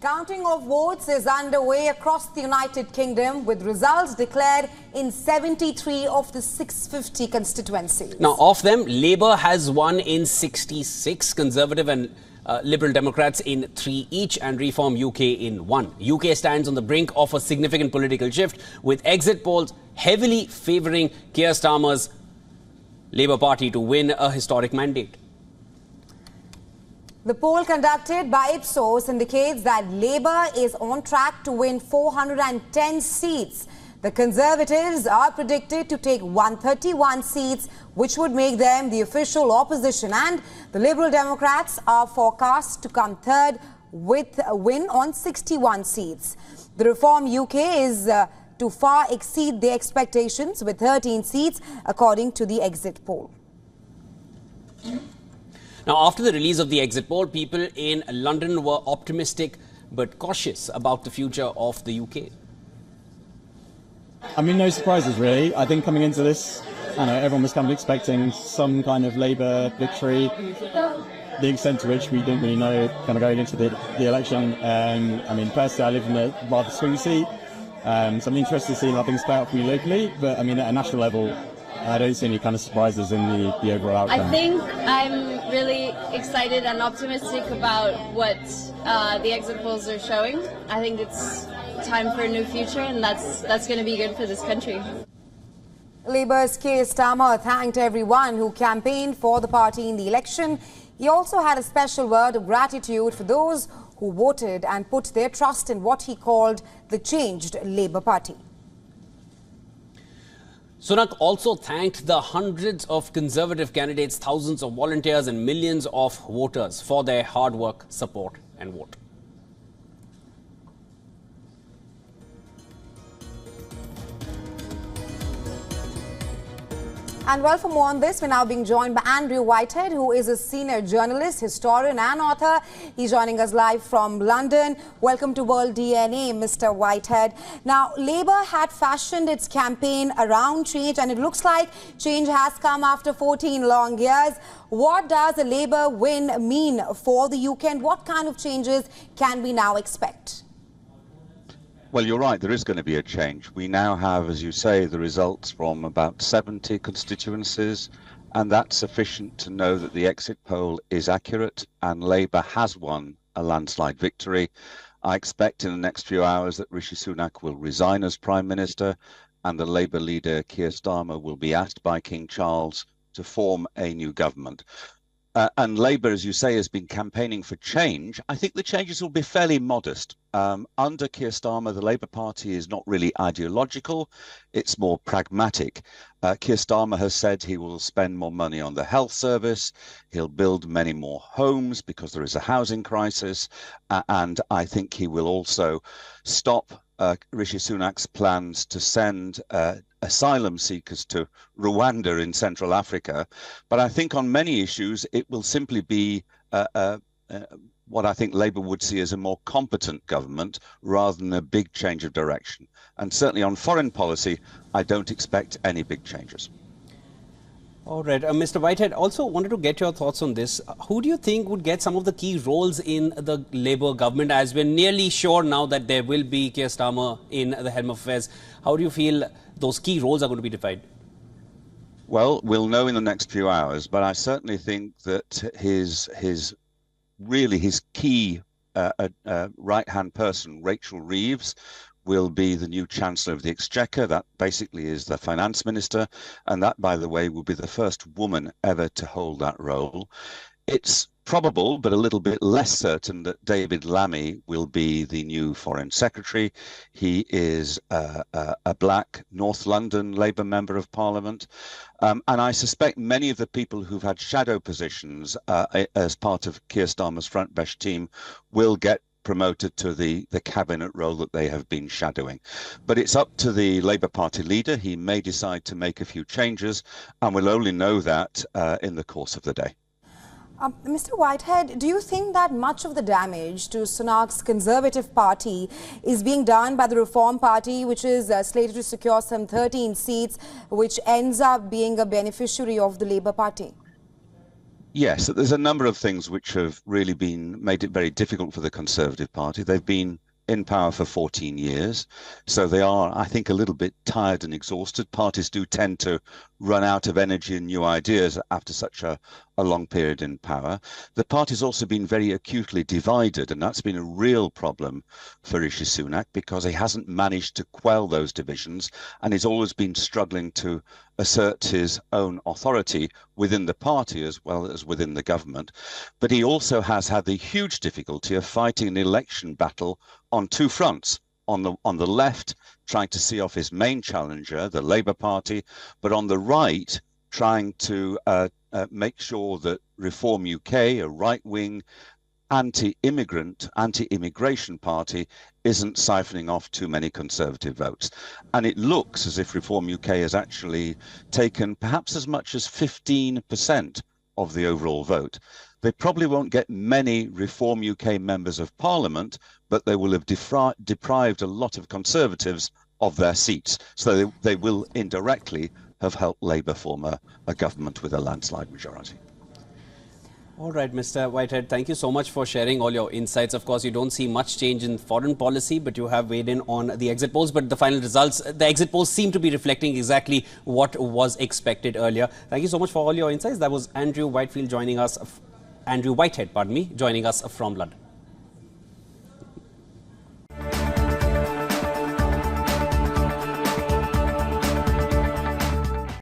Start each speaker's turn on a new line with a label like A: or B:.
A: Counting of votes is underway across the United Kingdom, with results declared in 73 of the 650 constituencies.
B: Now, of them, Labour has won in 66, Conservative and Liberal Democrats in 3 each, and Reform UK in 1. UK stands on the brink of a significant political shift, with exit polls heavily favouring Keir Starmer's Labour Party to win a historic mandate.
A: The poll conducted by Ipsos indicates that Labour is on track to win 410 seats. The Conservatives are predicted to take 131 seats, which would make them the official opposition. And the Liberal Democrats are forecast to come third with a win on 61 seats. The Reform UK is to far exceed their expectations with 13 seats, according to the exit poll.
B: Now, after the release of the exit poll, people in London were optimistic but cautious about the future of the UK.
C: I mean, no surprises, really. I think coming into this, I know everyone was kind of expecting some kind of Labour victory. The extent to which we didn't really know kind of going into the election. I mean, personally, I live in a rather swing seat, so I'm interested to see how things play out for me locally. But I mean, at a national level, I don't see any kind of surprises in the overall outcome.
D: I think I'm really excited and optimistic about what the exit polls are showing. I think it's time for a new future, and that's going to be good for this country.
A: Labour's Keir Starmer thanked everyone who campaigned for the party in the election. He also had a special word of gratitude for those who voted and put their trust in what he called the changed Labour Party.
B: Sunak also thanked the hundreds of Conservative candidates, thousands of volunteers and millions of voters for their hard work, support and vote.
A: And well, for more on this, we're now being joined by Andrew Whitehead, who is a senior journalist, historian and author. He's joining us live from London. Welcome to World DNA, Mr. Whitehead. Now, Labour had fashioned its campaign around change, and it looks like change has come after 14 long years. What does a Labour win mean for the UK, and what kind of changes can we now expect?
E: Well, you're right, there is going to be a change. We now have, as you say, the results from about 70 constituencies, and that's sufficient to know that the exit poll is accurate and Labour has won a landslide victory. I expect in the next few hours that Rishi Sunak will resign as Prime Minister, and the Labour leader Keir Starmer will be asked by King Charles to form a new government. And Labour, as you say, has been campaigning for change. I think the changes will be fairly modest. Under Keir Starmer, the Labour Party is not really ideological. It's more pragmatic. Keir Starmer has said he will spend more money on the health service. He'll build many more homes because there is a housing crisis. And I think he will also stop Rishi Sunak's plans to send asylum seekers to Rwanda in Central Africa. But I think on many issues, it will simply be what I think Labour would see as a more competent government rather than a big change of direction. And certainly on foreign policy, I don't expect any big changes.
B: All right. Mr. Whitehead, also wanted to get your thoughts on this. Who do you think would get some of the key roles in the Labour government, as we're nearly sure now that there will be Keir Starmer in the helm of affairs? How do you feel those key roles are going to be defined?
E: Well, we'll know in the next few hours, but I certainly think that his key right-hand person, Rachel Reeves, will be the new Chancellor of the Exchequer. That basically is the Finance Minister. And that, by the way, will be the first woman ever to hold that role. It's probable, but a little bit less certain, that David Lammy will be the new Foreign Secretary. He is a black North London Labour Member of Parliament. And I suspect many of the people who've had shadow positions as part of Keir Starmer's front bench team will get promoted to the cabinet role that they have been shadowing. But it's up to the Labour Party leader. He may decide to make a few changes, and we'll only know that in the course of the day.
A: Mr. Whitehead, do you think that much of the damage to Sunak's Conservative Party is being done by the Reform Party, which is slated to secure some 13 seats, which ends up being a beneficiary of the Labour Party?
E: Yes, there's a number of things which have really made it very difficult for the Conservative Party. They've been in power for 14 years, so they are, I think, a little bit tired and exhausted. Parties do tend to run out of energy and new ideas after such a long period in power. The party's also been very acutely divided, and that's been a real problem for Rishi Sunak because he hasn't managed to quell those divisions, and he's always been struggling to assert his own authority within the party as well as within the government. But he also has had the huge difficulty of fighting an election battle on two fronts. On the left, trying to see off his main challenger, the Labour Party, but on the right, trying to make sure that Reform UK, a right-wing, anti-immigrant, anti-immigration party, isn't siphoning off too many Conservative votes. And it looks as if Reform UK has actually taken perhaps as much as 15% of the overall vote. They probably won't get many Reform UK members of Parliament, but they will have deprived a lot of Conservatives of their seats. So they will indirectly have helped Labour form a government with a landslide majority.
B: All right, Mr. Whitehead, thank you so much for sharing all your insights. Of course, you don't see much change in foreign policy, but you have weighed in on the exit polls. But the final results, the exit polls seem to be reflecting exactly what was expected earlier. Thank you so much for all your insights. That was Andrew Whitehead joining us from London.